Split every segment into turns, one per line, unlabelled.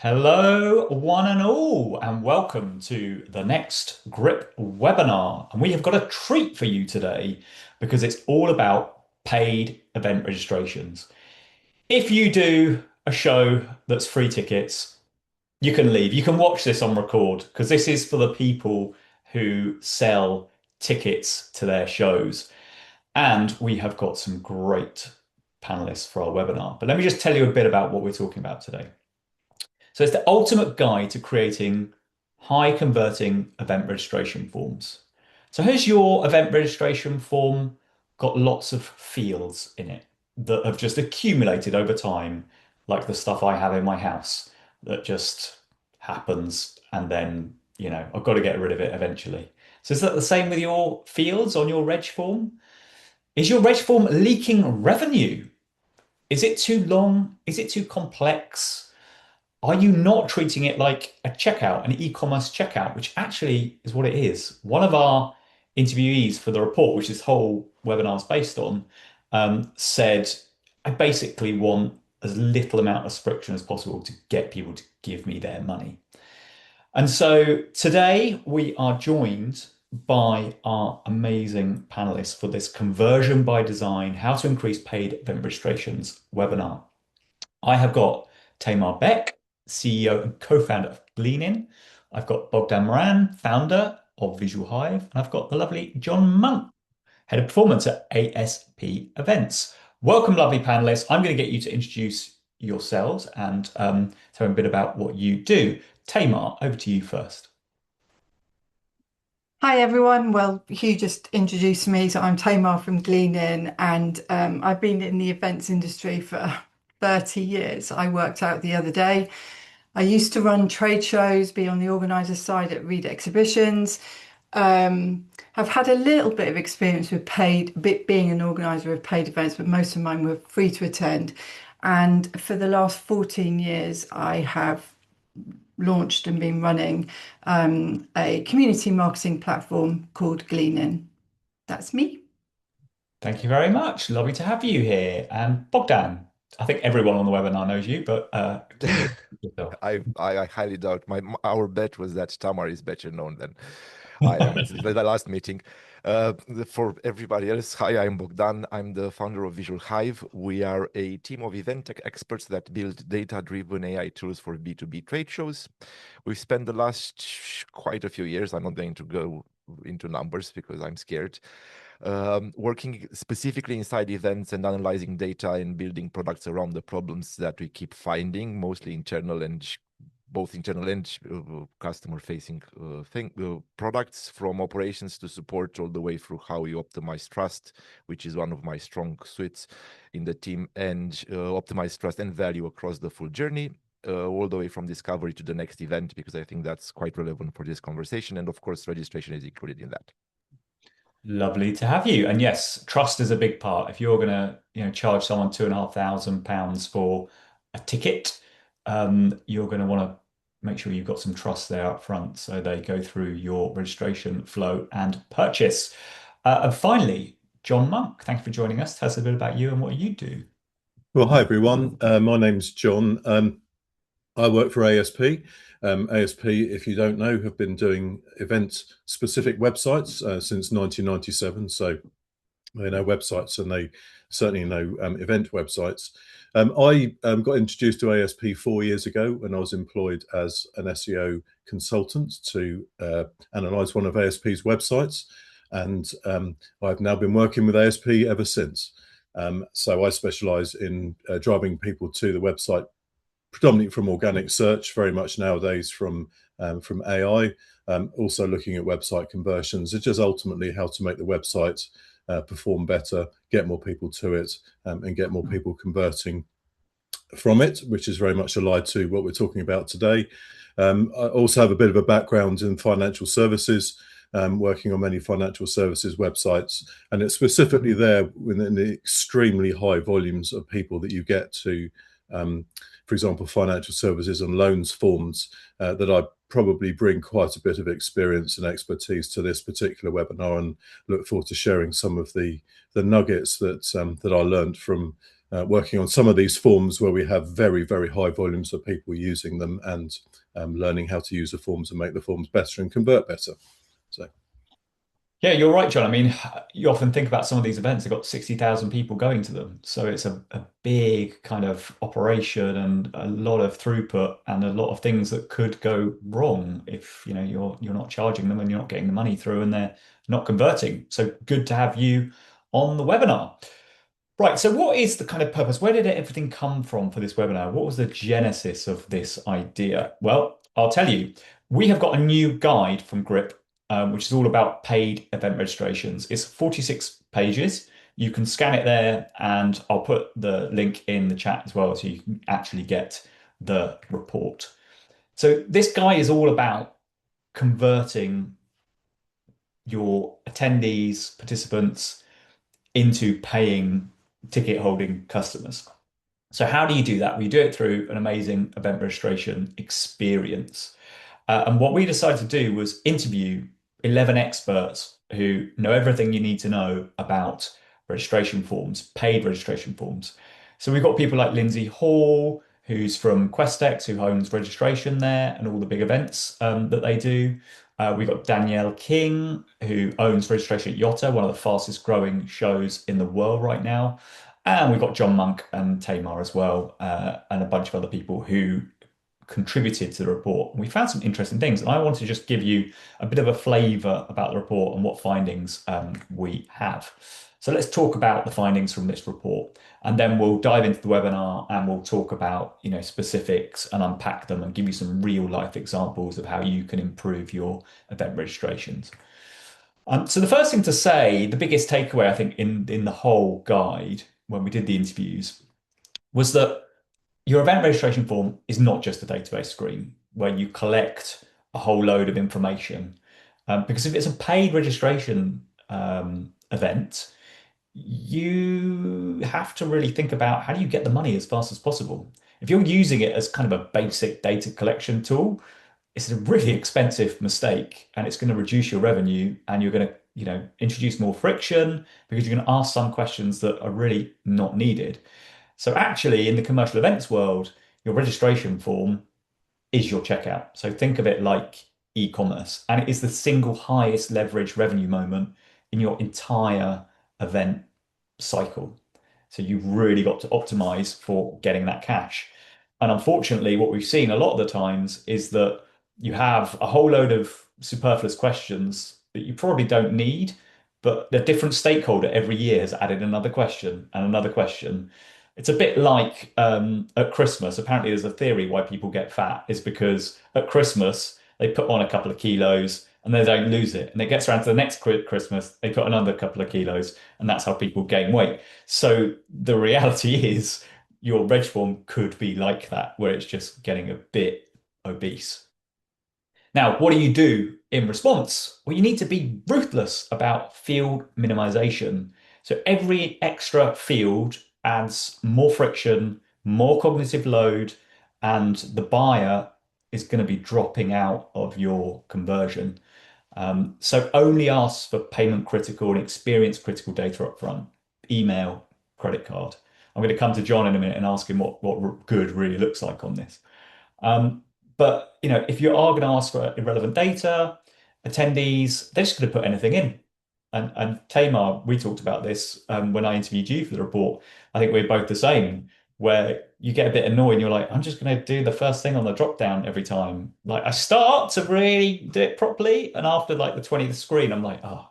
Hello, one and all, and welcome to the next Grip webinar. And we have got a treat for you today because it's all about paid event registrations. If you do a show that's free tickets, you can leave. You can watch this on record because this is for the people who sell tickets to their shows. And we have got some great panelists for our webinar. But let me just tell you a bit about what we're talking about today. So it's the ultimate guide to creating high converting event registration forms. So here's your event registration form, got lots of fields in it that have just accumulated over time, like the stuff I have in my house that just happens and then, I've got to get rid of it eventually. So is that the same with your fields on your reg form? Is your reg form leaking revenue? Is it too long? Is it too complex? Are you not treating it like a checkout, an e-commerce checkout, which actually is what it is? One of our interviewees for the report, which this whole webinar is based on, said, I basically want as little amount of friction as possible to get people to give me their money. And so today we are joined by our amazing panelists for this conversion by design, how to increase paid event registrations webinar. I have got Tamar Beck, CEO and co-founder of Gleanin. I've got Bogdan Moran, founder of Visual Hive, and I've got the lovely John Monk, head of performance at ASP Events. Welcome, lovely panelists. I'm going to get you to introduce yourselves and tell me a bit about what you do. Tamar, over to you first.
Hi everyone. Well, Hugh just introduced me, so I'm Tamar from Gleanin, and I've been in the events industry for 30 years. I worked out the other day. I used to run trade shows, be on the organizer side at Reed Exhibitions. I've had a little bit of experience with being an organizer of paid events, but most of mine were free to attend. And for the last 14 years, I have launched and been running a community marketing platform called Gleanin. That's me.
Thank you very much. Lovely to have you here. And Bogdan, I think everyone on the webinar knows you, but can you yourself?
I highly doubt our bet was that Tamar is better known than I am. It's the last meeting. For everybody else, hi, I'm Bogdan. I'm the founder of Visual Hive. We are a team of event tech experts that build data-driven AI tools for B2B trade shows. We've spent the last quite a few years, I'm not going to go into numbers because I'm scared, working specifically inside events and analyzing data and building products around the problems that we keep finding, mostly internal and both internal and customer-facing products, from operations to support, all the way through how you optimize trust, which is one of my strong suits in the team, and optimize trust and value across the full journey. All the way from discovery to the next event, because I think that's quite relevant for this conversation. And of course, registration is included in that.
Lovely to have you. And yes, trust is a big part. If you're going to, charge someone £2,500 for a ticket, you're going to want to make sure you've got some trust there up front, so they go through your registration flow and purchase. And finally, John Monk, thank you for joining us. Tell us a bit about you and what you do.
Well, hi everyone. My name's John. I work for ASP. ASP, if you don't know, have been doing event-specific websites since 1997. So they know websites and they certainly know event websites. I got introduced to ASP 4 years ago when I was employed as an SEO consultant to analyze one of ASP's websites. And I've now been working with ASP ever since. So I specialize in driving people to the website predominantly from organic search, very much nowadays from AI, also looking at website conversions. It's just ultimately how to make the website perform better, get more people to it, and get more people converting from it, which is very much allied to what we're talking about today. I also have a bit of a background in financial services, working on many financial services websites, and it's specifically there within the extremely high volumes of people that you get to, for example, financial services and loans forms, that I probably bring quite a bit of experience and expertise to this particular webinar, and look forward to sharing some of the nuggets that I learned from working on some of these forms where we have very, very high volumes of people using them, and learning how to use the forms and make the forms better and convert better. So.
Yeah, you're right, John. I mean, you often think about some of these events, they've got 60,000 people going to them. So it's a big kind of operation and a lot of throughput and a lot of things that could go wrong if, you're not charging them and you're not getting the money through and they're not converting. So good to have you on the webinar. Right, so what is the kind of purpose? Where did everything come from for this webinar? What was the genesis of this idea? Well, I'll tell you. We have got a new guide from Grip, which is all about paid event registrations. It's 46 pages. You can scan it there, and I'll put the link in the chat as well, so you can actually get the report. So this guide is all about converting your attendees, participants into paying ticket holding customers. So how do you do that? We do it through an amazing event registration experience. And what we decided to do was interview 11 experts who know everything you need to know about registration forms, paid registration forms. So we've got people like Lindsay Hall, who's from Questex, who owns registration there and all the big events that they do. We've got Danielle King, who owns registration at Yotta, one of the fastest growing shows in the world right now. And we've got John Monk and Tamar as well, and a bunch of other people who contributed to the report. And we found some interesting things. And I want to just give you a bit of a flavor about the report and what findings we have. So let's talk about the findings from this report, and then we'll dive into the webinar and we'll talk about specifics and unpack them and give you some real life examples of how you can improve your event registrations. So the first thing to say, the biggest takeaway I think in the whole guide when we did the interviews was that your event registration form is not just a database screen where you collect a whole load of information. Because if it's a paid registration event, you have to really think about how do you get the money as fast as possible. If you're using it as kind of a basic data collection tool, it's a really expensive mistake and it's going to reduce your revenue, and you're going to, introduce more friction because you're going to ask some questions that are really not needed. So actually, in the commercial events world, your registration form is your checkout. So think of it like e-commerce, and it is the single highest leverage revenue moment in your entire event cycle. So you've really got to optimize for getting that cash. And unfortunately, what we've seen a lot of the times is that you have a whole load of superfluous questions that you probably don't need, but a different stakeholder every year has added another question and another question. It's a bit like at Christmas. Apparently, there's a theory why people get fat is because at Christmas they put on a couple of kilos and they don't lose it. And it gets around to the next Christmas, they put another couple of kilos, and that's how people gain weight. So the reality is your reg form could be like that, where it's just getting a bit obese. Now, what do you do in response? Well, you need to be ruthless about field minimization. So every extra field adds more friction, more cognitive load, and the buyer is going to be dropping out of your conversion. So only ask for payment critical and experience critical data up front, email, credit card. I'm going to come to John in a minute and ask him what good really looks like on this. But if you are going to ask for irrelevant data, attendees, they're just going to put anything in. And Tamar, we talked about this when I interviewed you for the report. I think we're both the same, where you get a bit annoyed and you're like, I'm just going to do the first thing on the drop down every time. Like I start to really do it properly, and after like the 20th screen, I'm like, oh,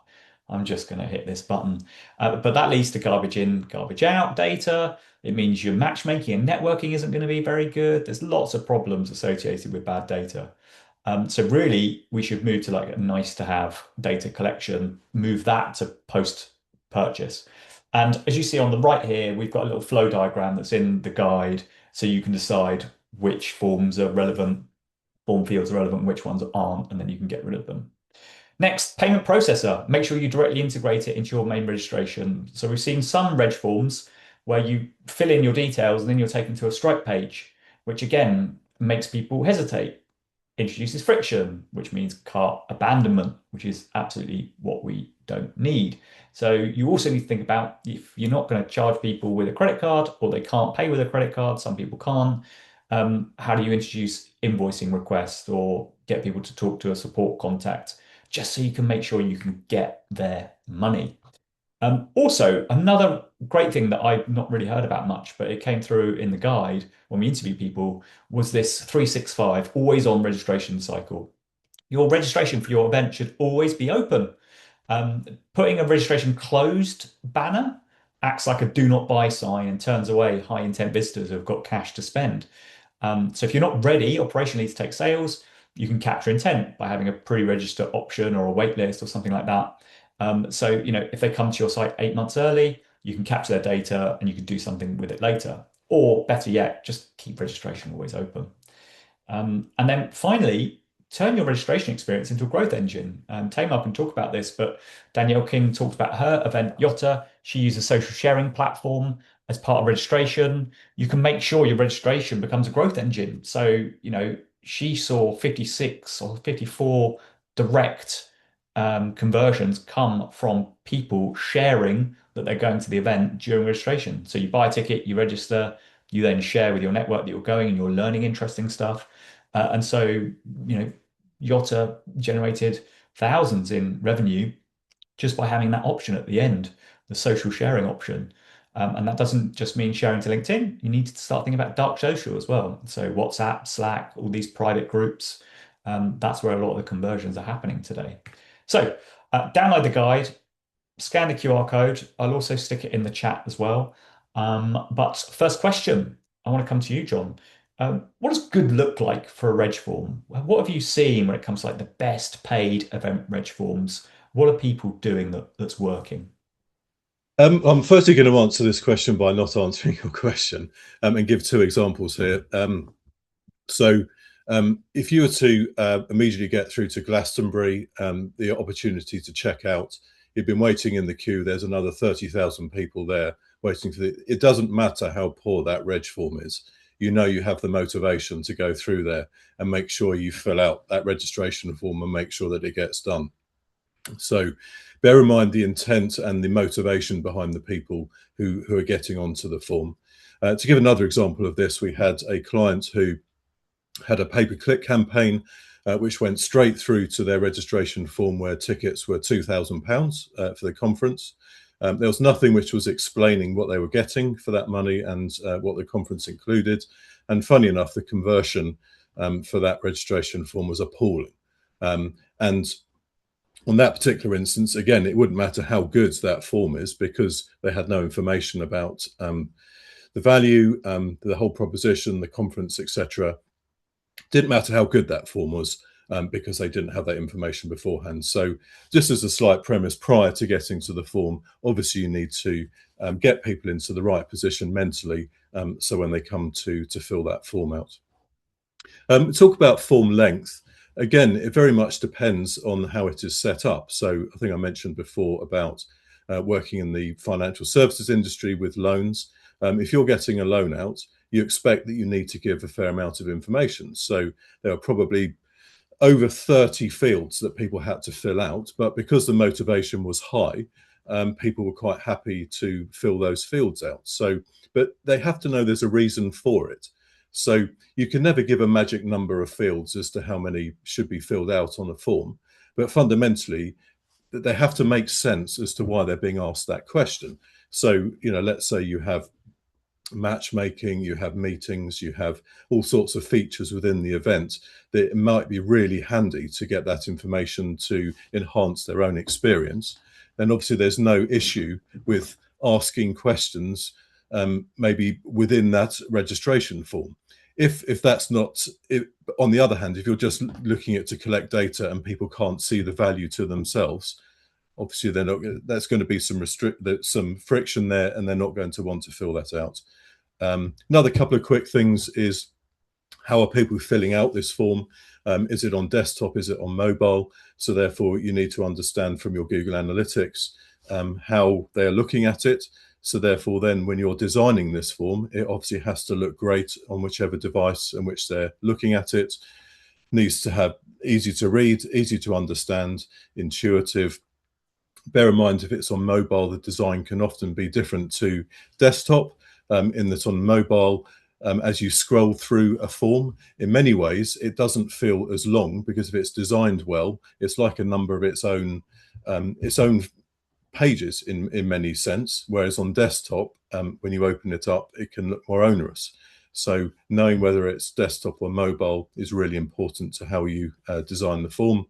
I'm just going to hit this button. But that leads to garbage in, garbage out data. It means your matchmaking and networking isn't going to be very good. There's lots of problems associated with bad data. So really, we should move to like a nice to have data collection, move that to post purchase. And as you see on the right here, we've got a little flow diagram that's in the guide, so you can decide which forms are relevant, form fields are relevant, which ones aren't, and then you can get rid of them. Next, payment processor. Make sure you directly integrate it into your main registration. So we've seen some reg forms where you fill in your details and then you're taken to a Stripe page, which again makes people hesitate, introduces friction, which means cart abandonment, which is absolutely what we don't need. So you also need to think about, if you're not going to charge people with a credit card, or they can't pay with a credit card, some people can't, how do you introduce invoicing requests or get people to talk to a support contact, just so you can make sure you can get their money? Also, another great thing that I've not really heard about much, but it came through in the guide when we interview people, was this 365 always on registration cycle. Your registration for your event should always be open. Putting a registration closed banner acts like a do not buy sign and turns away high intent visitors who've got cash to spend. So if you're not ready operationally to take sales, you can capture intent by having a pre-register option or a wait list or something like that. So, if they come to your site 8 months early, you can capture their data and you can do something with it later. Or better yet, just keep registration always open. And then finally, turn your registration experience into a growth engine. Tamar can talk about this, but Danielle King talked about her event, Yotta. She used a social sharing platform as part of registration. You can make sure your registration becomes a growth engine. So, she saw 56 or 54 direct conversions come from people sharing that they're going to the event during registration. So you buy a ticket, you register, you then share with your network that you're going and you're learning interesting stuff. And so, Yotta generated thousands in revenue just by having that option at the end, the social sharing option. And that doesn't just mean sharing to LinkedIn. You need to start thinking about dark social as well. So WhatsApp, Slack, all these private groups, that's where a lot of the conversions are happening today. So download the guide, scan the QR code. I'll also stick it in the chat as well. But first question, I want to come to you, John. What does good look like for a reg form? What have you seen when it comes to like the best paid event reg forms? What are people doing that's working?
I'm firstly going to answer this question by not answering your question, and give two examples here. If you were to immediately get through to Glastonbury, the opportunity to check out, you've been waiting in the queue. There's another 30,000 people there waiting for it doesn't matter how poor that reg form is. You have the motivation to go through there and make sure you fill out that registration form and make sure that it gets done. So bear in mind the intent and the motivation behind the people who are getting onto the form. To give another example of this, we had a client who had a pay-per-click campaign which went straight through to their registration form, where tickets were £2,000 for the conference. There was nothing which was explaining what they were getting for that money and what the conference included. And funny enough, the conversion for that registration form was appalling. And on that particular instance, again, it wouldn't matter how good that form is, because they had no information about the value, the whole proposition, the conference, etc. Didn't matter how good that form was, because they didn't have that information beforehand. So just as a slight premise, prior to getting to the form, obviously you need to get people into the right position mentally, so when they come to fill that form out. Talk about form length. Again, it very much depends on how it is set up. So I think I mentioned before about working in the financial services industry with loans. If you're getting a loan out, you expect that you need to give a fair amount of information. So there are probably over 30 fields that people had to fill out, but because the motivation was high, people were quite happy to fill those fields out. So, but they have to know there's a reason for it. So you can never give a magic number of fields as to how many should be filled out on a form, but fundamentally they have to make sense as to why they're being asked that question. So, let's say you have matchmaking, you have meetings, you have all sorts of features within the event that it might be really handy to get that information to enhance their own experience. Then obviously there's no issue with asking questions, maybe within that registration form. If that's not, on the other hand, if you're just looking at to collect data and people can't see the value to themselves, obviously that's going to be some friction there, and they're not going to want to fill that out. Another couple of quick things is, how are people filling out this form? Is it on desktop? Is it on mobile? So therefore you need to understand from your Google Analytics how they're looking at it. So therefore then when you're designing this form, it obviously has to look great on whichever device in which they're looking at it. Needs to have easy to read, easy to understand, intuitive. Bear in mind, if it's on mobile, the design can often be different to desktop, in that on mobile, as you scroll through a form, in many ways, it doesn't feel as long because if it's designed well, it's like a number of its own pages in many sense. Whereas on desktop, when you open it up, it can look more onerous. So knowing whether it's desktop or mobile is really important to how you design the form.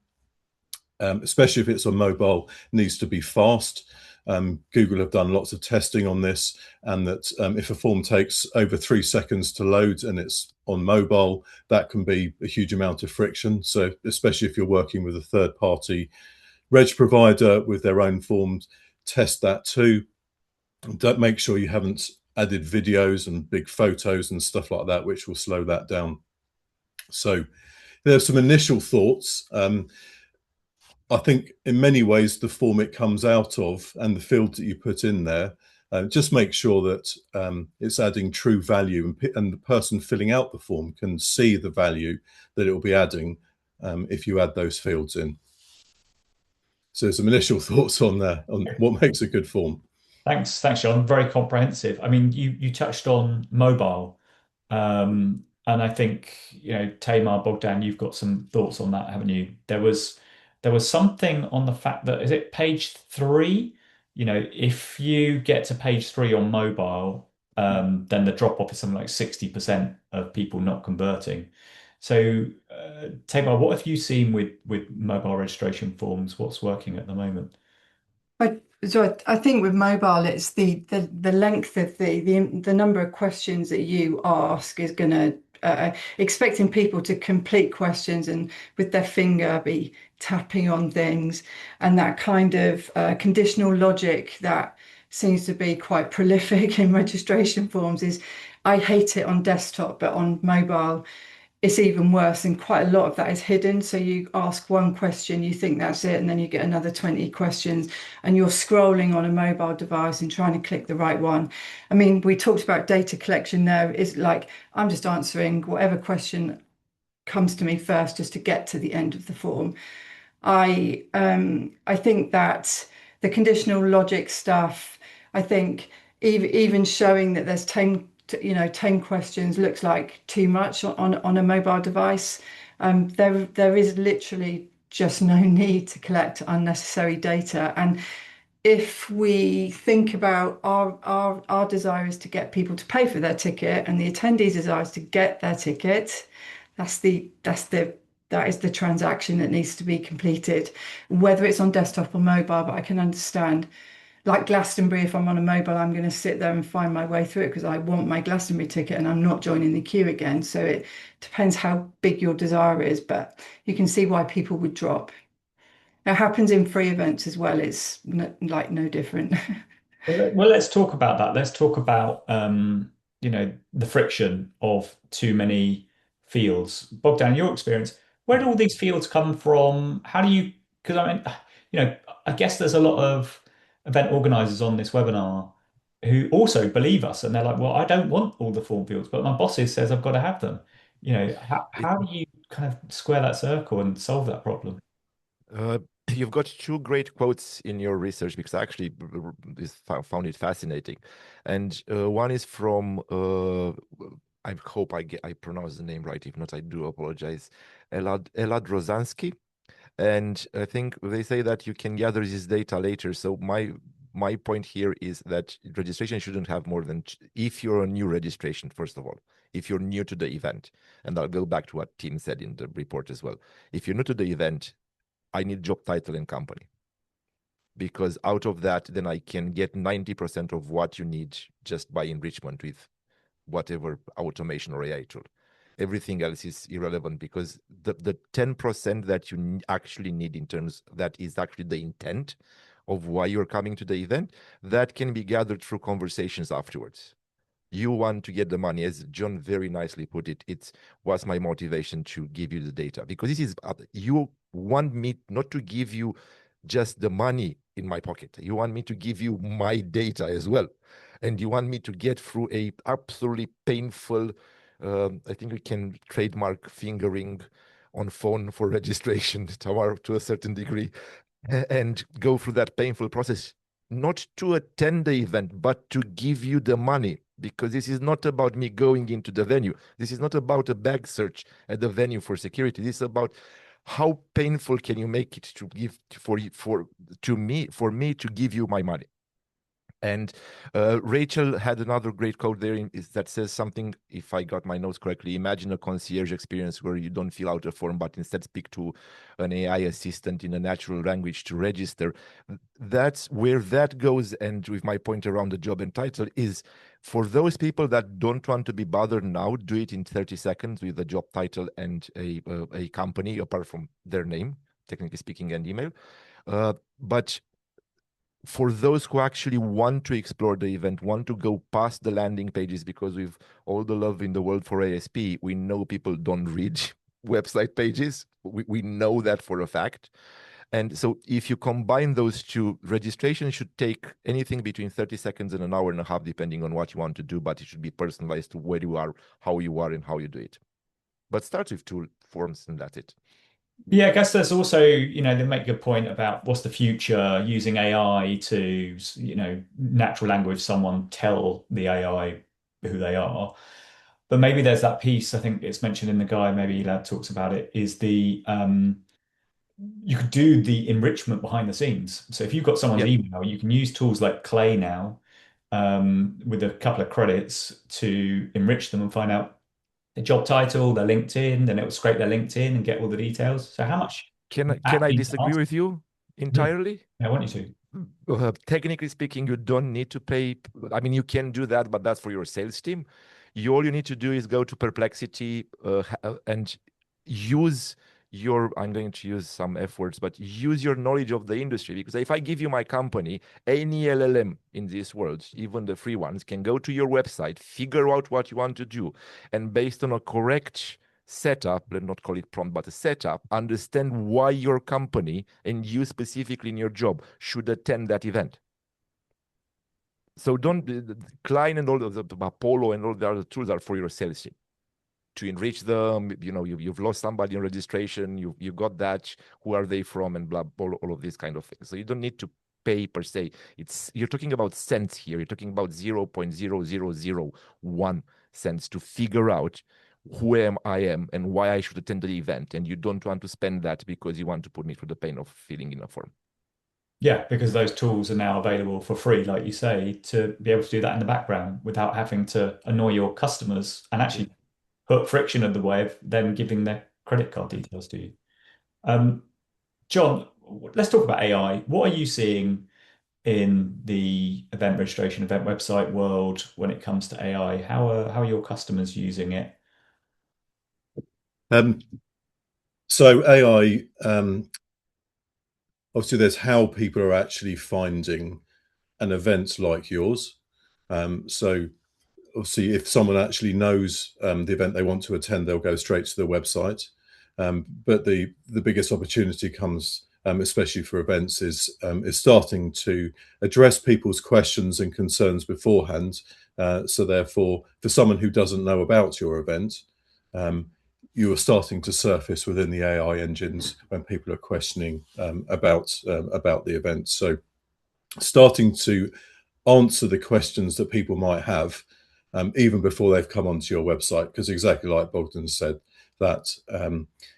Especially if it's on mobile, needs to be fast. Google have done lots of testing on this, and that if a form takes over 3 seconds to load and it's on mobile, that can be a huge amount of friction. So especially if you're working with a third-party reg provider with their own forms, test that too. Don't make sure you haven't added videos and big photos and stuff like that, which will slow that down. So there's some initial thoughts. I think in many ways the form it comes out of and the fields that you put in there, just make sure that it's adding true value, and the person filling out the form can see the value that it will be adding if you add those fields in. So some initial thoughts on what makes a good form.
Thanks, John. Very comprehensive. I mean, you touched on mobile, and I think Tamar, Bogdan, you've got some thoughts on that, haven't you? There was something on the fact that, is it page 3? If you get to page 3 on mobile, then the drop off is something like 60% of people not converting. So, Tamar, what have you seen with mobile registration forms? What's working at the moment?
I think with mobile, it's the length of the number of questions that you ask is going to expecting people to complete questions and with their finger be tapping on things, and that kind of conditional logic that seems to be quite prolific in registration forms is, I hate it on desktop, but on mobile it's even worse, and quite a lot of that is hidden. So you ask one question, you think that's it, and then you get another 20 questions, and you're scrolling on a mobile device and trying to click the right one. I mean, we talked about data collection there. It's like I'm just answering whatever question comes to me first just to get to the end of the form. I think that the conditional logic stuff, I think even showing that there's 10 questions looks like too much on a mobile device. There is literally just no need to collect unnecessary data. And if we think about our desire is to get people to pay for their ticket, and the attendees' desire is to get their ticket, that is the transaction that needs to be completed, whether it's on desktop or mobile. But I can understand, like Glastonbury, if I'm on a mobile, I'm going to sit there and find my way through it because I want my Glastonbury ticket and I'm not joining the queue again. So it depends how big your desire is, but you can see why people would drop. It happens in free events as well. It's no different.
Well, let's talk about that. Let's talk about the friction of too many fields. Bogdan, your experience, where do all these fields come from? How do you, because I mean, I guess there's a lot of event organizers on this webinar who also believe us, and they're like, well, I don't want all the form fields, but my bosses says I've got to have them. How do you kind of square that circle and solve that problem?
Uh, you've got two great quotes in your research, because I actually found it fascinating. And one is from, I hope I pronounce the name right. If not, I do apologize. Elad Rozansky. And I think they say that you can gather this data later. So my point here is that registration shouldn't have more than, if you're a new registration, first of all, if you're new to the event, and I'll go back to what Tim said in the report as well. If you're new to the event, I need job title and company, because out of that, then I can get 90% of what you need just by enrichment with whatever automation or AI tool. Everything else is irrelevant, because the 10% that you actually need, in terms that is actually the intent of why you're coming to the event, that can be gathered through conversations afterwards. You want to get the money, as John very nicely put it. It's what's my motivation to give you the data, because this is, you want me not to give you just the money in my pocket. You want me to give you my data as well. And you want me to get through a absolutely painful, I think we can trademark fingering on phone for registration to a certain degree. and go through that painful process, not to attend the event, but to give you the money. Because this is not about me going into the venue. This is not about a bag search at the venue for security. This is about how painful can you make it to give for me to give you my money. And Rachel had another great quote there that says something, if I got my notes correctly: imagine a concierge experience where you don't fill out a form, but instead speak to an AI assistant in a natural language to register. That's where that goes. And with my point around the job and title is, for those people that don't want to be bothered now, do it in 30 seconds with a job title and a company, apart from their name, technically speaking, and email. But for those who actually want to explore the event, want to go past the landing pages, because with all the love in the world for ASP, we know people don't read website pages. We know that for a fact. And so if you combine those two, registration should take anything between 30 seconds and an hour and a half, depending on what you want to do, but it should be personalized to where you are, and how you do it. But start with two forms and that's it.
Yeah, I guess there's also, they make a good point about what's the future using AI to, natural language, someone tell the AI who they are. But maybe there's that piece, I think it's mentioned in the guide, maybe Elad talks about it, is you could do the enrichment behind the scenes. So if you've got someone's
Yeah.
email, you can use tools like Clay now, with a couple of credits to enrich them and find out the job title, their LinkedIn, then it will scrape their LinkedIn and get all the details. So how much
Can
that
I
needs to
disagree
ask?
with you
Yeah,
entirely?
I want you to.
Technically speaking, you don't need to pay. I mean, you can do that, but that's for your sales team. All you need to do is go to Perplexity and use your, I'm going to use some F words, but use your knowledge of the industry. Because if I give you my company, any LLM in this world, even the free ones, can go to your website, figure out what you want to do, and based on a correct setup, let's not call it prompt, but a setup, understand why your company and you specifically in your job should attend that event. So don't, Klein and all of the Apollo and all the other tools are for your sales team to enrich them. You've lost somebody in registration, you got that, who are they from, and blah, all of these kind of things. So you don't need to pay per se. You're talking about cents here. You're talking about 0.0001 cents to figure out who I am and why I should attend the event. And you don't want to spend that because you want to put me through the pain of filling in a form.
Yeah, because those tools are now available for free, like you say, to be able to do that in the background without having to annoy your customers and
Yeah.
actually put friction in the way of them giving their credit card details to you. Um, John, let's talk about AI. What are you seeing in the event registration, event website world when it comes to AI? How are your customers using it?
Um, so AI, obviously, there's how people are actually finding an event like yours. So obviously, if someone actually knows the event they want to attend, they'll go straight to the website. But the biggest opportunity comes, especially for events, is starting to address people's questions and concerns beforehand. So therefore, for someone who doesn't know about your event, you are starting to surface within the AI engines when people are questioning about the event. So starting to answer the questions that people might have, even before they've come onto your website, because exactly like Bogdan said, that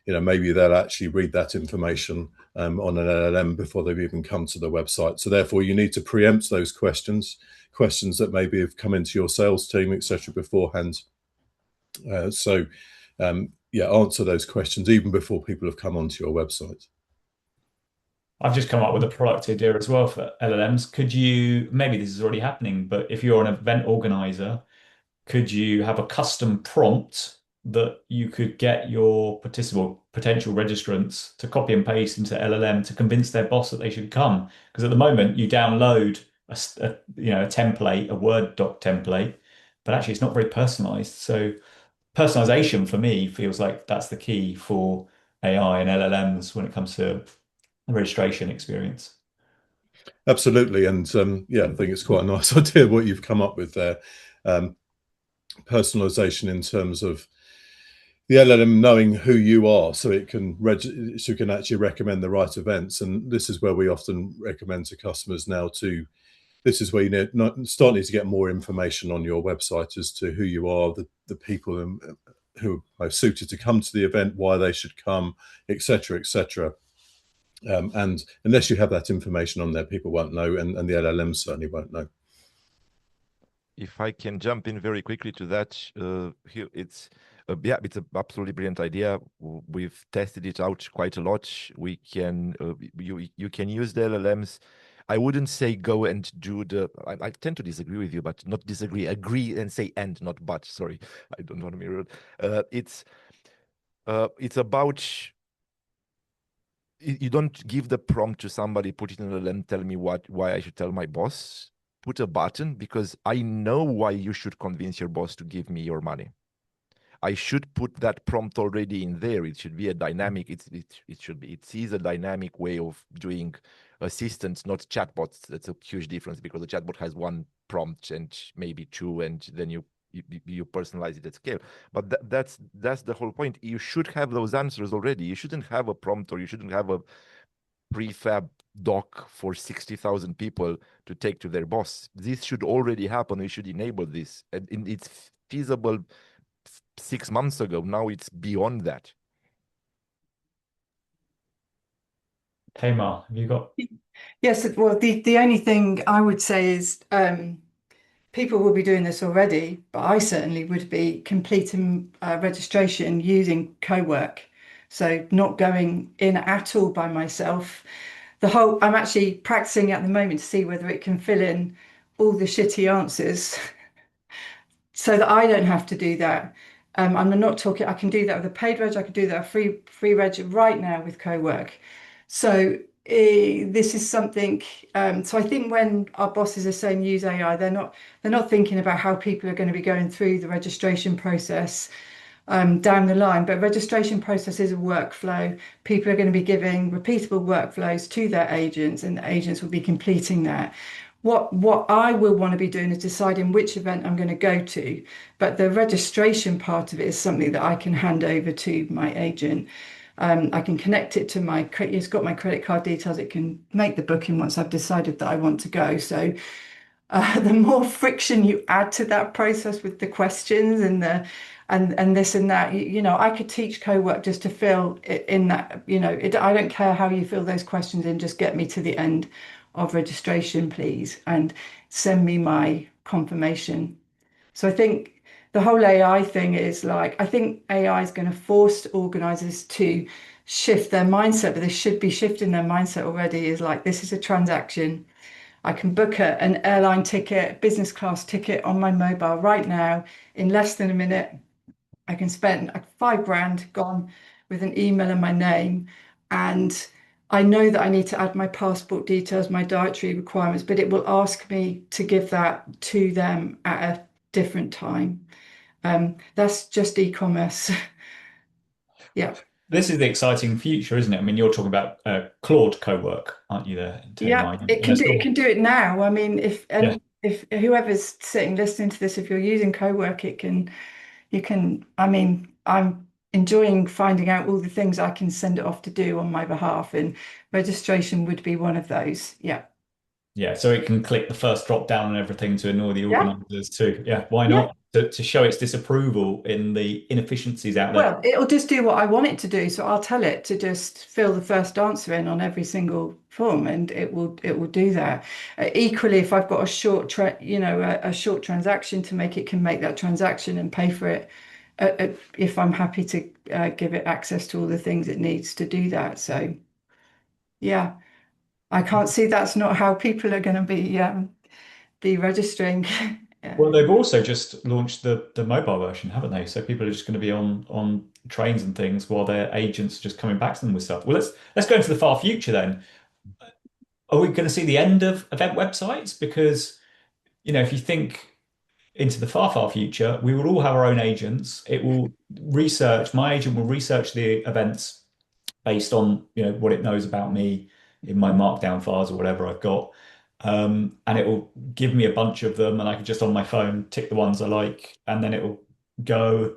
maybe they'll actually read that information on an LLM before they've even come to the website. So therefore, you need to preempt those questions that maybe have come into your sales team, etc., beforehand. Answer those questions even before people have come onto your website.
I've just come up with a product idea as well for LLMs. Could you, maybe this is already happening, but if you're an event organizer, could you have a custom prompt that you could get your potential registrants to copy and paste into LLM to convince their boss that they should come? Because at the moment you download a template, a Word doc template, but actually it's not very personalized. So personalization for me feels like that's the key for AI and LLMs when it comes to the registration experience.
Absolutely, and I think it's quite a nice idea what you've come up with there. Personalization in terms of the LLM knowing who you are, so so it can actually recommend the right events. And this is where we often recommend to customers now to this is where you start need to get more information on your website as to who you are, the people who are most suited to come to the event, why they should come, etc., etc. And unless you have that information on there, people won't know, and the LLM certainly won't know.
If I can jump in very quickly to that, here yeah, it's an absolutely brilliant idea. We've tested it out quite a lot. We can you can use the LLMs. I wouldn't say go and do the. I tend to disagree with you, but not disagree. Agree and say and, not but. Sorry, I don't want to be rude. It's about you don't give the prompt to somebody, put it in the LLM, tell me why I should tell my boss. Put a button because I know why you should convince your boss to give me your money. I should put that prompt already in there. It should be a dynamic. It is a dynamic way of doing assistants, not chatbots. That's a huge difference because the chatbot has one prompt and maybe two, and then you personalize it at scale. But that's the whole point. You should have those answers already. You shouldn't have a prompt, or you shouldn't have a prefab doc for 60,000 people to take to their boss. This should already happen. We should enable this. And it's feasible 6 months ago. Now it's beyond that.
Tamar, have you got?
Yes, well, the only thing I would say is people will be doing this already, but I certainly would be completing registration using Cowork. So not going in at all by myself. I'm actually practicing at the moment to see whether it can fill in all the shitty answers so that I don't have to do that. I'm not talking, I can do that with a paid reg, I can do that with free reg right now with Cowork. So this is something, so I think when our bosses are saying use AI, they're not thinking about how people are going to be going through the registration process down the line. But registration process is a workflow. People are going to be giving repeatable workflows to their agents, and the agents will be completing that. What I will want to be doing is deciding which event I'm going to go to, but the registration part of it is something that I can hand over to my agent. I can connect it to it's got my credit card details. It can make the booking once I've decided that I want to go. So the more friction you add to that process with the questions and this and that, I could teach co-work just to fill it in that, I don't care how you fill those questions in, just get me to the end of registration, please, and send me my confirmation. So I think the whole AI thing is like, I think AI is going to force organizers to shift their mindset, but they should be shifting their mindset already, is like, this is a transaction. I can book an airline ticket, business class ticket on my mobile right now in less than a minute. I can spend like £5 gone with an email and my name. And I know that I need to add my passport details, my dietary requirements, but it will ask me to give that to them at a different time. That's just e-commerce. Yeah.
This is the exciting future, isn't it? I mean, you're talking about Claude co-work, aren't you there,
Yeah,
Tamar?
it
Yeah,
can do it
still.
can do it now. I mean,
Yeah.
if whoever's sitting listening to this, if you're using Cowork, you can, I mean, I'm enjoying finding out all the things I can send it off to do on my behalf, and registration would be one of those. Yeah.
Yeah, so it can click the first drop down and everything to annoy the
Yeah.
organizers too. Yeah, why
Yeah.
not? To show its disapproval in the inefficiencies out there.
Well, it'll just do what I want it to do. So I'll tell it to just fill the first answer in on every single form, and it will do that. Equally, if I've got a short transaction to make, it can make that transaction and pay for it. If I'm happy to give it access to all the things it needs to do that. So yeah, I can't see that's not how people are going to be registering.
Well, they've also just launched the mobile version, haven't they? So people are just going to be on trains and things while their agents are just coming back to them with stuff. Well, let's go into the far future then. Are we going to see the end of event websites? Because, if you think into the far future, we will all have our own agents. My agent will research the events based on, what it knows about me in my markdown files or whatever I've got. And it will give me a bunch of them, and I can just on my phone tick the ones I like, and then it will go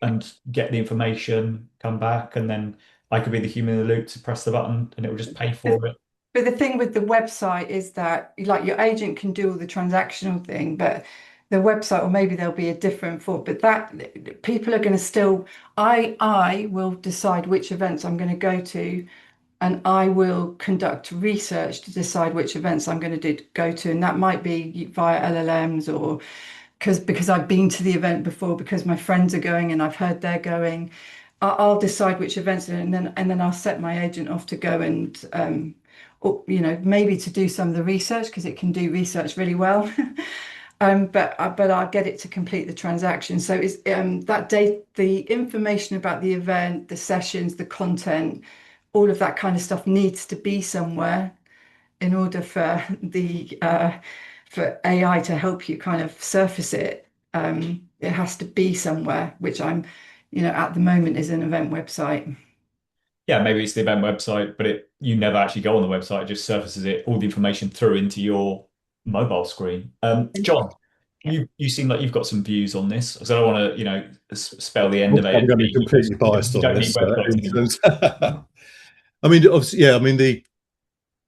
and get the information, come back, and then I could be the human in the loop to press the button and it will just pay for it.
But the thing with the website is that, like, your agent can do all the transactional thing, but the website, or maybe there'll be a different form. But that people are going to still, I will decide which events I'm going to go to, and I will conduct research to decide which events I'm going to go to, and that might be via LLMs, or because I've been to the event before, because my friends are going and I've heard they're going. I'll decide which events, and then I'll set my agent off to go and or, maybe to do some of the research, because it can do research really well. But I'll get it to complete the transaction. So it's that day, the information about the event, the sessions, the content, all of that kind of stuff needs to be somewhere in order for AI to help you kind of surface it. It has to be somewhere, which at the moment is an event website.
Yeah, maybe it's the event website, but you never actually go on the website. It just surfaces it all the information through into your mobile screen. John,
Yeah.
you seem like you've got some views on this. So I don't want to, spell the end of
I'm going to be
ASP because
completely biased
you
on
don't need
this.
websites
In
anymore.
terms, I mean, obviously, yeah. I mean, the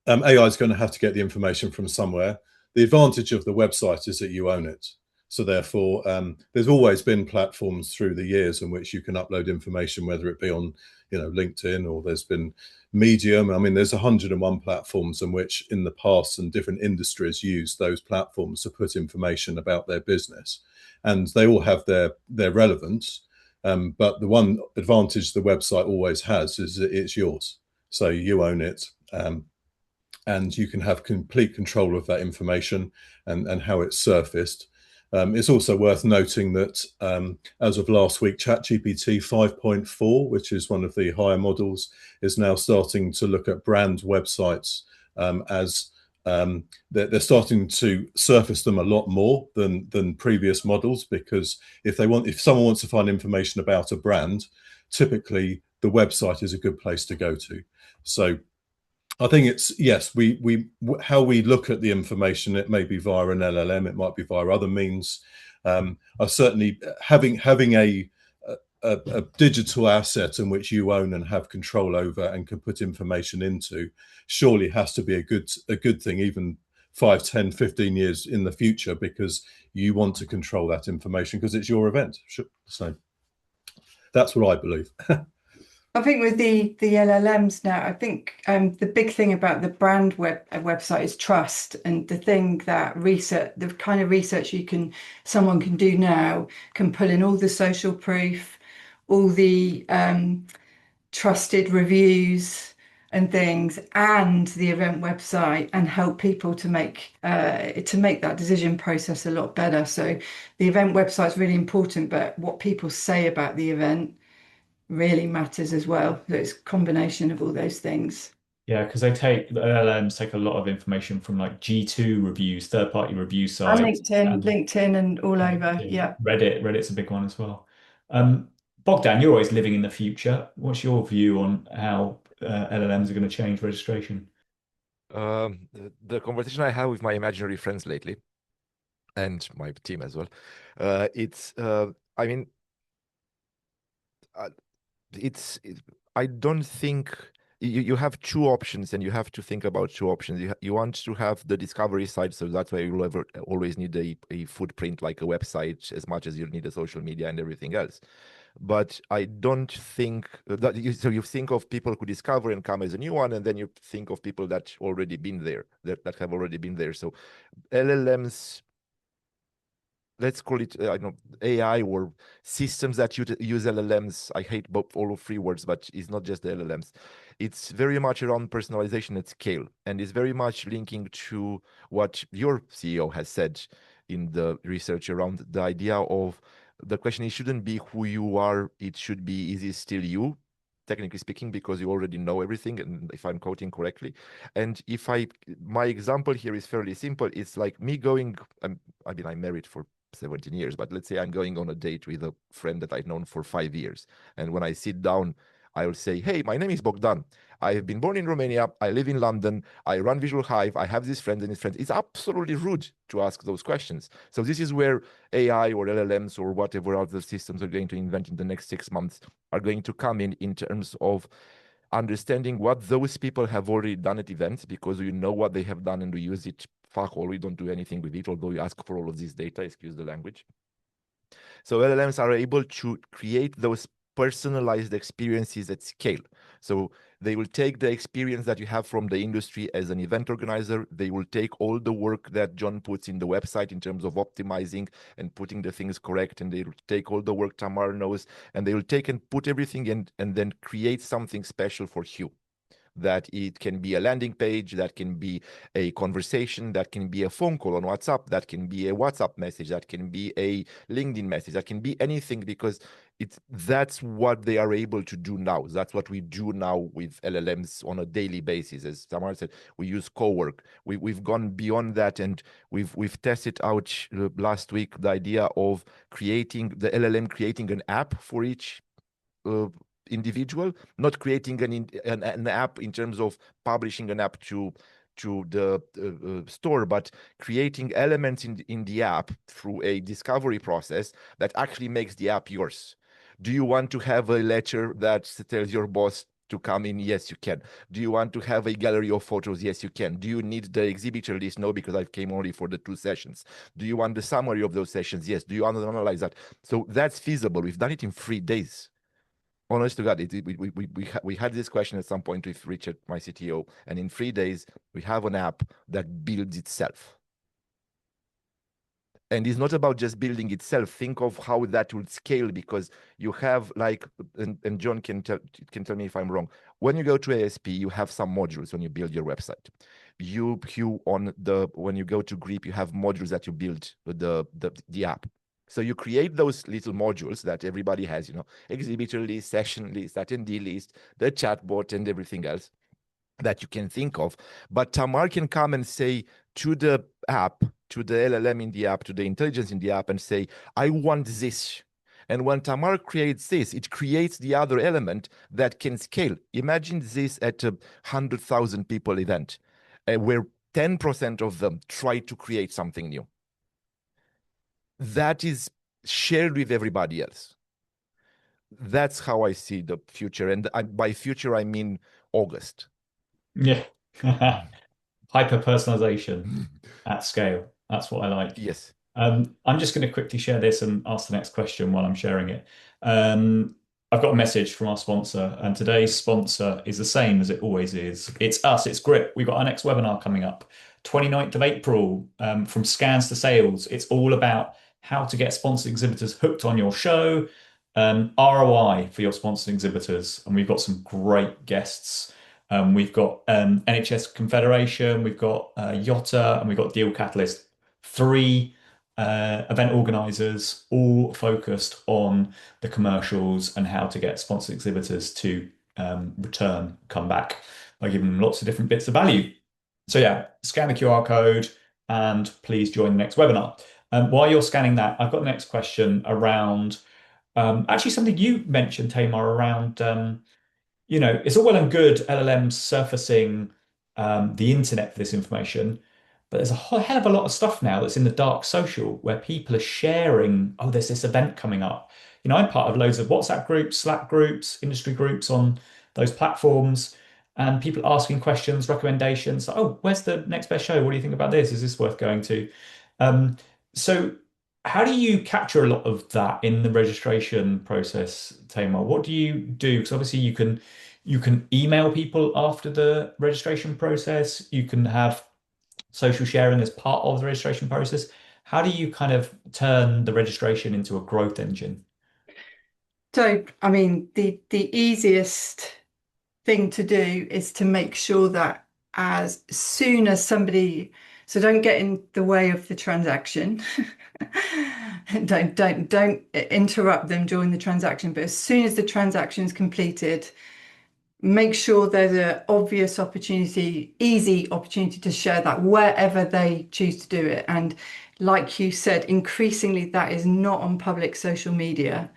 AI is going to have to get the information from somewhere. The advantage of the website is that you own it. So therefore, there's always been platforms through the years in which you can upload information, whether it be on, LinkedIn, or there's been Medium. I mean, there's 101 platforms in which, in the past, and different industries use those platforms to put information about their business, and they all have their relevance. But the one advantage the website always has is that it's yours, so you own it. And you can have complete control of that information and how it's surfaced. It's also worth noting that as of last week, ChatGPT 5.4, which is one of the higher models, is now starting to look at brand websites as they're starting to surface them a lot more than previous models, because if someone wants to find information about a brand, typically the website is a good place to go to. So I think it's, yes, how we look at the information, it may be via an LLM, it might be via other means. I certainly having a digital asset in which you own and have control over and can put information into surely has to be a good thing, even 5, 10, 15 years in the future, because you want to control that information because it's your event. So that's what I believe.
I think with the LLMs now, I think the big thing about the brand website is trust, and the thing that the kind of research someone can do now, can pull in all the social proof, all the trusted reviews and things, and the event website, and help people to make that decision process a lot better. So the event website is really important, but what people say about the event really matters as well. So it's a combination of all those things.
Yeah, because the LLMs take a lot of information from like G2 reviews, third-party review
And
sites, and
LinkedIn and all over. Yeah.
Reddit's a big one as well. Um, Bogdan, you're always living in the future. What's your view on how LLMs are going to change registration?
The conversation I have with my imaginary friends lately, and my team as well, I mean, uh, I don't think you have two options, and you have to think about two options. You want to have the discovery side, so that's why you'll always need a footprint like a website as much as you need a social media and everything else. But I don't think that you think of people who discover and come as a new one, and then you think of people that already been there, that have already been there. So LLMs, let's call it I don't know, AI or systems that use LLMs. I hate both all of three words, but it's not just the LLMs. It's very much around personalization at scale, and it's very much linking to what your CEO has said in the research around the idea of the question. It shouldn't be who you are. It should be, is it still you? Technically speaking, because you already know everything, and if I'm quoting correctly. And my example here is fairly simple. It's like me going, I mean, I'm married for 17 years, but let's say I'm going on a date with a friend that I've known for 5 years. And when I sit down, I will say, hey, my name is Bogdan. I have been born in Romania. I live in London. I run Visual Hive. I have this friend and his friends. It's absolutely rude to ask those questions. So this is where AI or LLMs or whatever other systems are going to invent in the next 6 months are going to come in terms of understanding what those people have already done at events, because we know what they have done and we use it. Fuck all, we don't do anything with it, although we ask for all of this data, excuse the language. So LLMs are able to create those personalized experiences at scale. So they will take the experience that you have from the industry as an event organizer. They will take all the work that John puts in the website in terms of optimizing and putting the things correct. And they will take all the work Tamar knows, and they will take and put everything in and then create something special for you. That it can be a landing page, that can be a conversation, that can be a phone call on WhatsApp, that can be a WhatsApp message, that can be a LinkedIn message, that can be anything, because that's what they are able to do now. That's what we do now with LLMs on a daily basis. As Tamara said, we use co-work. We've gone beyond that, and we've tested out last week the idea of creating the LLM, creating an app for each individual, not creating an app in terms of publishing an app to the store, but creating elements in the app through a discovery process that actually makes the app yours. Do you want to have a letter that tells your boss to come in? Yes, you can. Do you want to have a gallery of photos? Yes, you can. Do you need the exhibitor list? No, because I came only for the 2 sessions. Do you want the summary of those sessions? Yes. Do you want to analyze that? So that's feasible. We've done it in 3 days. Honest to God, we had this question at some point with Richard, my CTO, and in 3 days, we have an app that builds itself. And it's not about just building itself. Think of how that would scale, because you have like, and John can tell me if I'm wrong. When you go to ASP, you have some modules when you build your website. When you go to Grip, you have modules that you build the app. So you create those little modules that everybody has, exhibitor list, session list, attendee list, the chatbot, and everything else that you can think of. But Tamar can come and say to the app, to the LLM in the app, to the intelligence in the app, and say, I want this. And when Tamar creates this, it creates the other element that can scale. Imagine this at a 100,000 people event, where 10% of them try to create something new. That is shared with everybody else. That's how I see the future. And by future, I mean August.
Yeah. Hyper personalization at scale. That's what I like.
Yes.
I'm just going to quickly share this and ask the next question while I'm sharing it. I've got a message from our sponsor, and today's sponsor is the same as it always is. It's us, it's Grip. We've got our next webinar coming up, 29th of April, from scans to sales. It's all about how to get sponsored exhibitors hooked on your show, ROI for your sponsored exhibitors. And we've got some great guests. We've got NHS Confederation, we've got Yotta, and we've got Deal Catalyst. 3 event organizers, all focused on the commercials and how to get sponsored exhibitors to come back by giving them lots of different bits of value. So yeah, scan the QR code and please join the next webinar. While you're scanning that, I've got the next question around actually something you mentioned, Tamar, around it's all well and good LLMs surfacing the internet for this information, but there's a whole hell of a lot of stuff now that's in the dark social where people are sharing, oh, there's this event coming up. I'm part of loads of WhatsApp groups, Slack groups, industry groups on those platforms, and people asking questions, recommendations. Oh, where's the next best show? What do you think about this? Is this worth going to? So how do you capture a lot of that in the registration process, Tamar? What do you do? Because obviously you can email people after the registration process. You can have social sharing as part of the registration process. How do you kind of turn the registration into a growth engine?
So, I mean, the easiest thing to do is to make sure that as soon as somebody, so don't get in the way of the transaction. Don't interrupt them during the transaction, but as soon as the transaction is completed, make sure there's an obvious opportunity, easy opportunity to share that wherever they choose to do it. And like you said, increasingly that is not on public social media.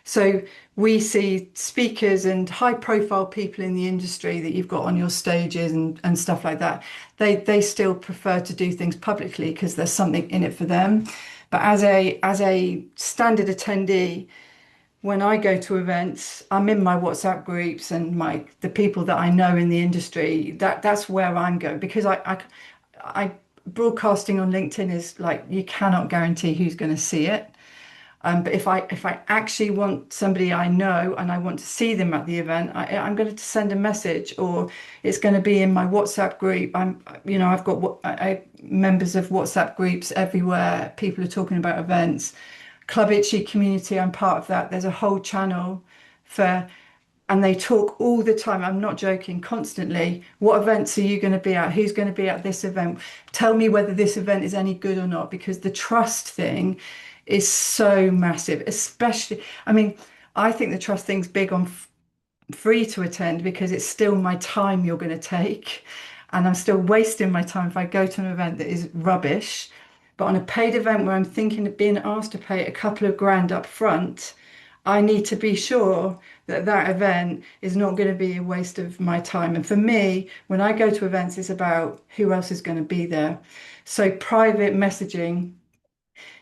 So we see speakers and high profile people in the industry that you've got on your stages and stuff like that. They still prefer to do things publicly because there's something in it for them. But as a standard attendee, when I go to events, I'm in my WhatsApp groups and the people that I know in the industry. That's where I'm going because I broadcasting on LinkedIn is like you cannot guarantee who's going to see it. But if I actually want somebody I know and I want to see them at the event, I'm going to send a message, or it's going to be in my WhatsApp group. I've got members of WhatsApp groups everywhere. People are talking about events. Club Itchy community, I'm part of that. There's a whole channel for, and they talk all the time. I'm not joking, constantly. What events are you going to be at? Who's going to be at this event? Tell me whether this event is any good or not, because the trust thing is so massive, especially, I mean, I think the trust thing's big on free to attend because it's still my time you're going to take. And I'm still wasting my time if I go to an event that is rubbish. But on a paid event where I'm thinking of being asked to pay a couple of grand up front, I need to be sure that that event is not going to be a waste of my time. And for me, when I go to events, it's about who else is going to be there. So private messaging,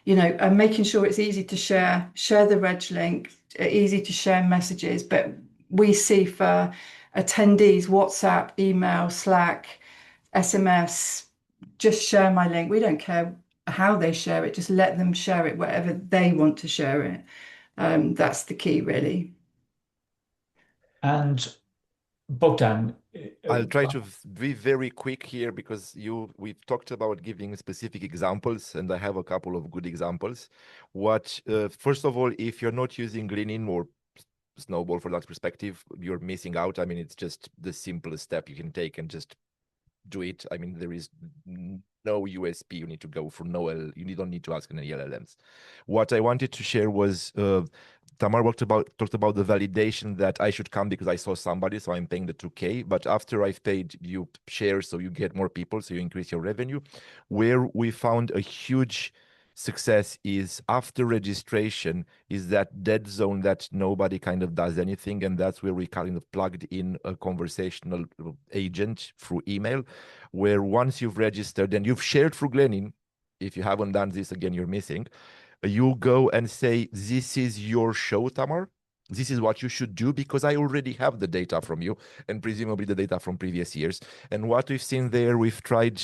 making sure it's easy to share the reg link, easy to share messages. But we see for attendees, WhatsApp, email, Slack, SMS, just share my link. We don't care how they share it, just let them share it wherever they want to share it. That's the key, really.
And Bogdan,
I'll try to be very quick here because we've talked about giving specific examples, and I have a couple of good examples. First of all, if you're not using Gleaning or Snowball for that perspective, you're missing out. I mean, it's just the simplest step you can take and just do it. I mean, there is no USP you need to go for. You don't need to ask any LLMs. What I wanted to share was Tamar talked about the validation that I should come because I saw somebody, so I'm paying the 2K. But after I've paid, you share, so you get more people, so you increase your revenue. Where we found a huge success is after registration is that dead zone that nobody kind of does anything, and that's where we kind of plugged in a conversational agent through email, where once you've registered and you've shared through Gleaning, if you haven't done this, again, you're missing. You go and say, this is your show, Tamar. This is what you should do because I already have the data from you and presumably the data from previous years. And what we've seen there, we've tried,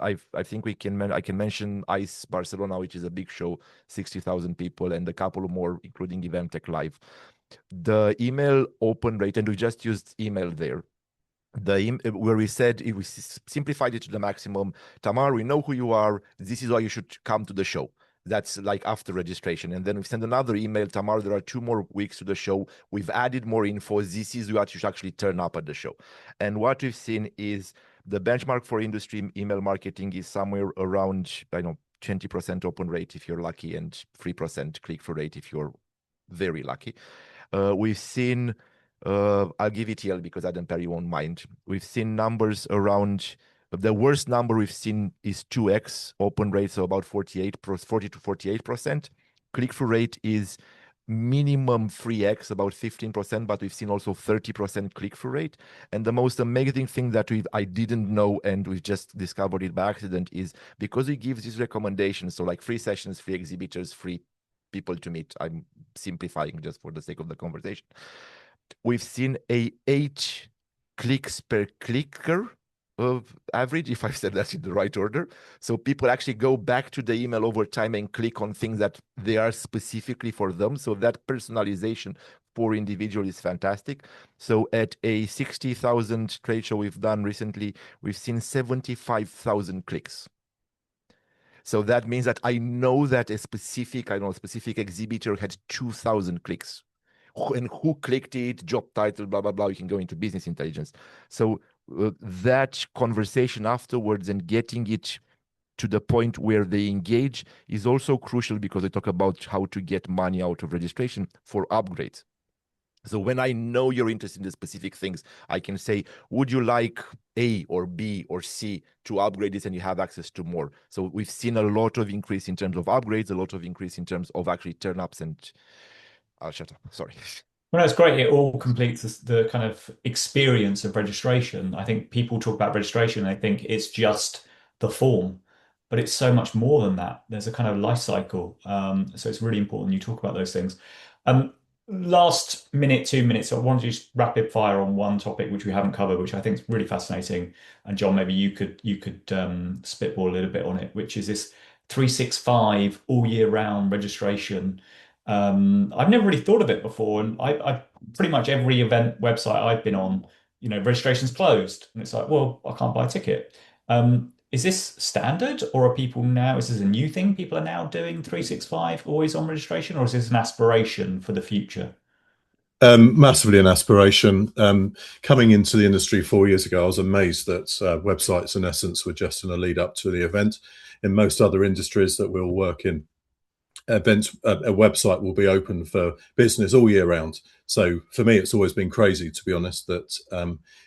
I think I can mention ICE Barcelona, which is a big show, 60,000 people, and a couple more, including Eventec Live. The email open rate, and we just used email there, where we said, we simplified it to the maximum. Tamar, we know who you are. This is why you should come to the show. That's like after registration. And then we send another email, Tamar, there are 2 more weeks to the show. We've added more info. This is what you should actually turn up at the show. And what we've seen is the benchmark for industry email marketing is somewhere around, 20% open rate if you're lucky, and 3% click-through rate if you're very lucky. We've seen, I'll give it here because Adam Perry won't mind. We've seen numbers around, the worst number we've seen is 2x open rate, so about 40 to 48%. Click-through rate is minimum 3x, about 15%, but we've seen also 30% click-through rate. And the most amazing thing that I didn't know, and we've just discovered it by accident, is because we give these recommendations, so like free sessions, free exhibitors, free people to meet. I'm simplifying just for the sake of the conversation. We've seen a 8 clicks per clicker of average, if I've said that in the right order. So people actually go back to the email over time and click on things that they are specifically for them. So that personalization for individual is fantastic. So at a 60,000 trade show we've done recently, we've seen 75,000 clicks. So that means that I know that a specific exhibitor had 2,000 clicks. And who clicked it, job title, blah, blah, blah. You can go into business intelligence. So that conversation afterwards and getting it to the point where they engage is also crucial because they talk about how to get money out of registration for upgrades. So when I know you're interested in the specific things, I can say, would you like A or B or C to upgrade this, and you have access to more. So we've seen a lot of increase in terms of upgrades, a lot of increase in terms of actually turn-ups and I'll shut up. Sorry.
Well, that's great. It all completes the kind of experience of registration. I think people talk about registration, they think it's just the form, but it's so much more than that. There's a kind of life cycle. So it's really important you talk about those things. Um, Last minute, 2 minutes, I want to just rapid fire on one topic which we haven't covered, which I think is really fascinating. And John, maybe you could spitball a little bit on it, which is this 365 all year round registration. I've never really thought of it before, and I pretty much every event website I've been on, registration's closed, and it's like, well, I can't buy a ticket. Is this standard, or are people now? Is this a new thing? People are now doing 365 always on registration, or is this an aspiration for the future?
Massively an aspiration. Coming into the industry 4 years ago, I was amazed that websites, in essence, were just in a lead up to the event. In most other industries that we'll work in, events a website will be open for business all year round. So for me, it's always been crazy, to be honest, that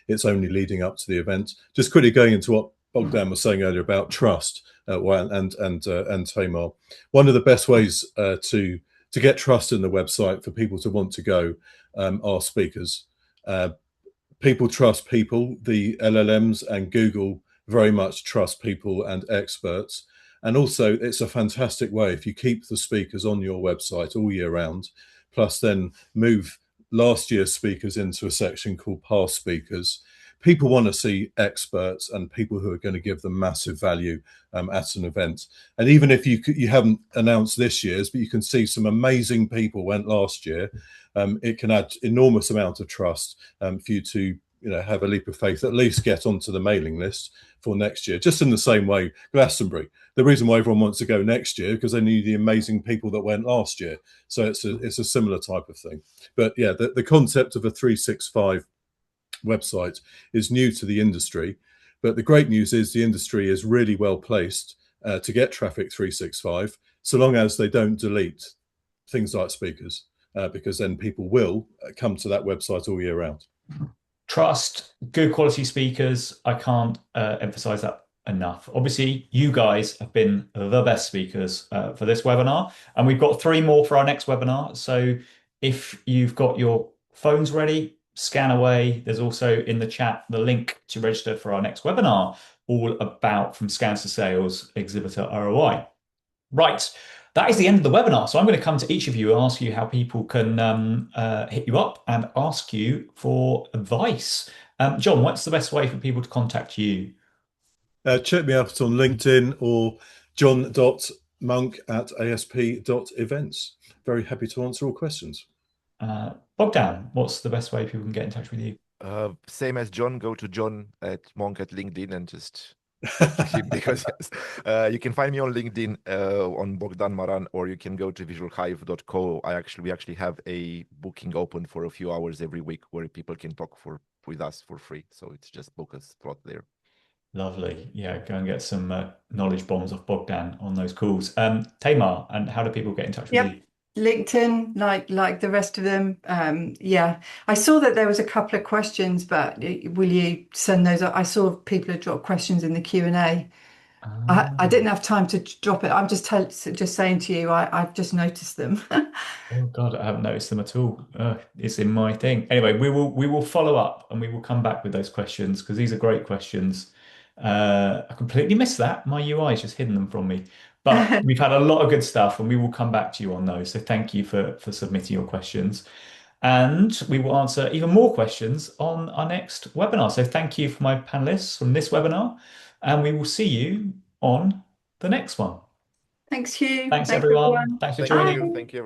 it's only leading up to the event. Just quickly going into what Bogdan was saying earlier about trust, and Tamar. One of the best ways to get trust in the website for people to want to go are speakers. Uh, People trust people. The LLMs and Google very much trust people and experts. And also, it's a fantastic way if you keep the speakers on your website all year round, plus then move last year's speakers into a section called past speakers. People want to see experts and people who are going to give them massive value at an event. And even if you haven't announced this year's, but you can see some amazing people went last year, it can add enormous amount of trust for you to have a leap of faith, at least get onto the mailing list for next year. Just in the same way, Glastonbury. The reason why everyone wants to go next year because they knew the amazing people that went last year. So it's a similar type of thing. But yeah, the concept of a 365 website is new to the industry. But the great news is the industry is really well placed to get traffic 365, so long as they don't delete things like speakers, because then people will come to that website all year round.
Trust, good quality speakers. I can't emphasize that enough. Obviously, you guys have been the best speakers for this webinar, and we've got three more for our next webinar. So if you've got your phones ready, scan away. There's also in the chat the link to register for our next webinar, all about from scans to sales, exhibitor ROI. Right. That is the end of the webinar. So I'm going to come to each of you and ask you how people can hit you up and ask you for advice. John, what's the best way for people to contact you?
Check me out on LinkedIn or john.monk@asp.events. Very happy to answer all questions.
Bogdan, what's the best way people can get in touch with you?
Same as John, go to John at Monk at LinkedIn and just because yes, you can find me on LinkedIn on Bogdan Maran, or you can go to visualhive.co. We actually have a booking open for a few hours every week where people can talk with us for free. So it's just book a spot there.
Lovely. Yeah, go and get some knowledge bombs off Bogdan on those calls. Tamar, and how do people get in touch with
Yep.
you?
LinkedIn, like the rest of them. Yeah, I saw that there was a couple of questions, but will you send those up? I saw people had dropped questions in the Q&A. I
Ah.
didn't have time to drop it. I'm just saying to you, I've just noticed them.
Oh God, I haven't noticed them at all. It's in my thing. Anyway, we will follow up and we will come back with those questions because these are great questions. I completely missed that. My UI has just hidden them from me. But we've had a lot of good stuff and we will come back to you on those. So thank you for submitting your questions. And we will answer even more questions on our next webinar. So thank you for my panelists from this webinar, and we will see you on the next one.
Thanks, Hugh.
Thanks,
Thanks,
everyone.
everyone.
Thanks for
Thank
joining.
you.
Bye.
Thank you.